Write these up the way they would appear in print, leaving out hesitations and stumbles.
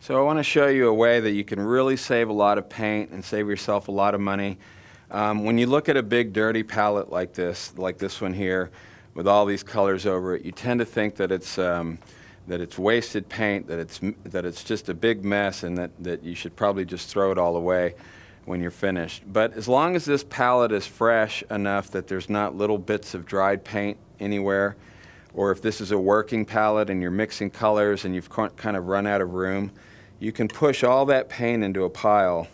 So I want to show you a way that you can really save a lot of paint and save yourself a lot of money. When you look at a big dirty palette like this one here, with all these colors over it, you tend to think that it's wasted paint, that it's just a big mess, and that you should probably just throw it all away when you're finished. But as long as this palette is fresh enough that there's not little bits of dried paint anywhere, or if this is a working palette and you're mixing colors and you've kind of run out of room, you can push all that paint into a pile,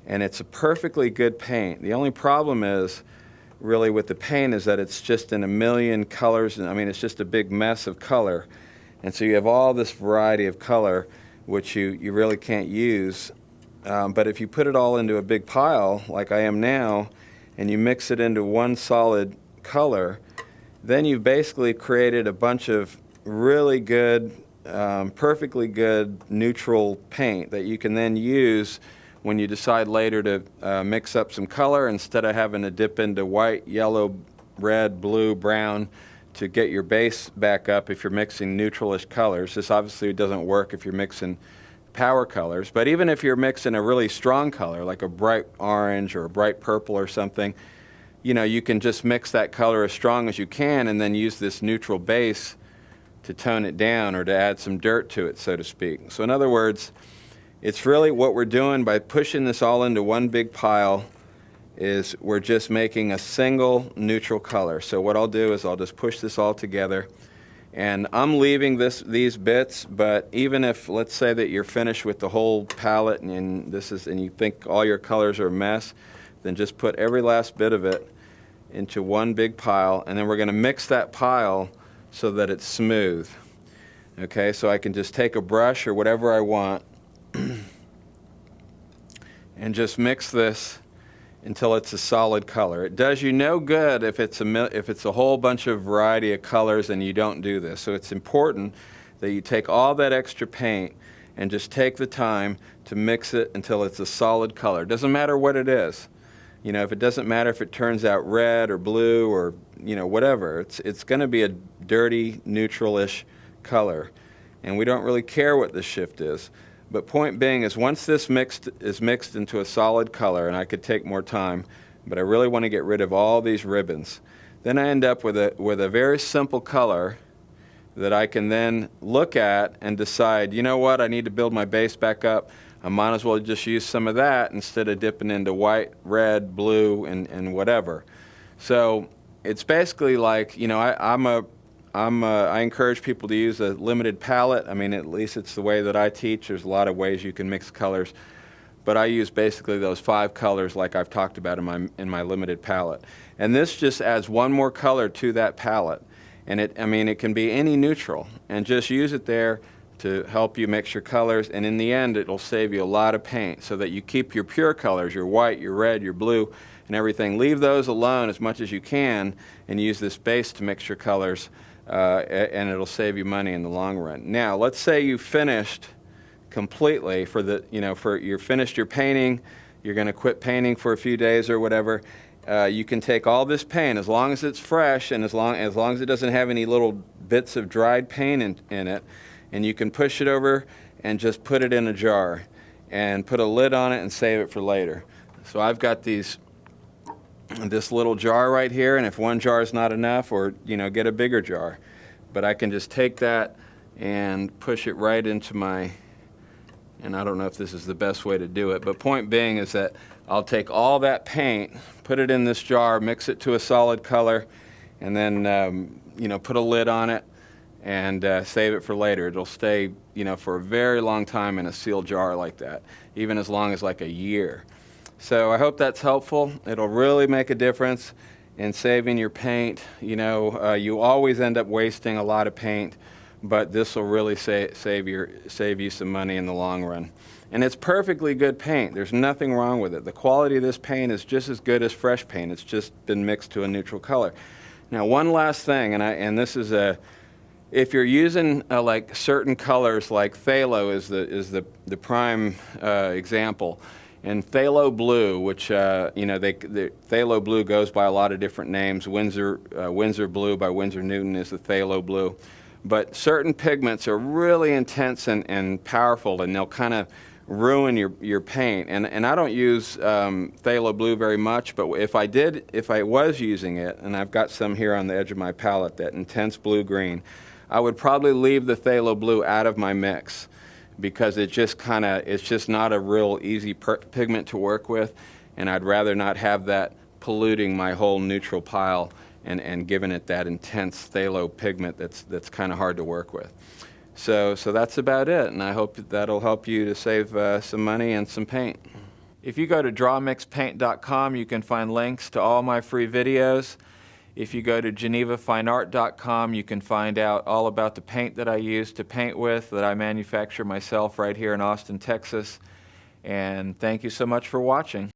and it's a perfectly good paint. The only problem is, really, with the paint is that it's just in a million colors, and I mean, it's just a big mess of color. And so you have all this variety of color, which you really can't use. But if you put it all into a big pile, like I am now, and you mix it into one solid color, then you've basically created a bunch of really good, perfectly good neutral paint that you can then use when you decide later to mix up some color, instead of having to dip into white, yellow, red, blue, brown to get your base back up if you're mixing neutralish colors. This obviously doesn't work if you're mixing power colors, but even if you're mixing a really strong color, like a bright orange or a bright purple or something, you can just mix that color as strong as you can and then use this neutral base to tone it down or to add some dirt to it, so to speak. So in other words, it's really what we're doing by pushing this all into one big pile is we're just making a single neutral color. So what I'll do is I'll just push this all together, and I'm leaving these bits, but even if, let's say that you're finished with the whole palette and you think all your colors are a mess, then just put every last bit of it into one big pile, and then we're going to mix that pile so that it's smooth. Okay, so I can just take a brush or whatever I want and just mix this until it's a solid color. It does you no good if it's a whole bunch of variety of colors and you don't do this. So it's important that you take all that extra paint and just take the time to mix it until it's a solid color. It doesn't matter what it is. If it doesn't matter if it turns out red or blue or whatever, it's going to be a dirty, neutral-ish color. And we don't really care what the shift is. But point being is, once this is mixed into a solid color, and I could take more time, but I really want to get rid of all these ribbons, then I end up with a very simple color that I can then look at and decide, you know what, I need to build my base back up. I might as well just use some of that instead of dipping into white, red, blue, and whatever. So it's basically like, I encourage people to use a limited palette. I mean, at least it's the way that I teach. There's a lot of ways you can mix colors, but I use basically those 5 colors like I've talked about in my limited palette. And this just adds one more color to that palette. And it can be any neutral, and just use it there to help you mix your colors, and in the end it'll save you a lot of paint, so that you keep your pure colors, your white, your red, your blue, and everything. Leave those alone as much as you can and use this base to mix your colors. And it'll save you money in the long run. Now, let's say you finished completely you're finished your painting, you're going to quit painting for a few days or whatever. You can take all this paint, as long as it's fresh and as long as it doesn't have any little bits of dried paint in it, and you can push it over and just put it in a jar and put a lid on it and save it for later. So I've got this little jar right here, and if one jar is not enough, or get a bigger jar, but I can just take that and push it right into and I don't know if this is the best way to do it, but point being is that I'll take all that paint, put it in this jar, mix it to a solid color, and then put a lid on it and save it for later. It'll stay for a very long time in a sealed jar like that, even as long as like a year. So I hope that's helpful. It'll really make a difference in saving your paint. You always end up wasting a lot of paint, but this will really save you some money in the long run. And it's perfectly good paint. There's nothing wrong with it. The quality of this paint is just as good as fresh paint. It's just been mixed to a neutral color. Now, one last thing, and this is if you're using like certain colors, like phthalo is the prime example. And phthalo blue, which the phthalo blue goes by a lot of different names. Windsor blue by Winsor Newton is the phthalo blue. But certain pigments are really intense and powerful, and they'll kind of ruin your paint. And I don't use phthalo blue very much, but if I was using it, and I've got some here on the edge of my palette, that intense blue-green, I would probably leave the phthalo blue out of my mix, because it's just not a real easy pigment to work with, and I'd rather not have that polluting my whole neutral pile and giving it that intense phthalo pigment that's kind of hard to work with. So that's about it, and I hope that'll help you to save some money and some paint. If you go to drawmixpaint.com, you can find links to all my free videos. If you go to genevafineart.com, you can find out all about the paint that I use to paint with, that I manufacture myself right here in Austin, Texas. And thank you so much for watching.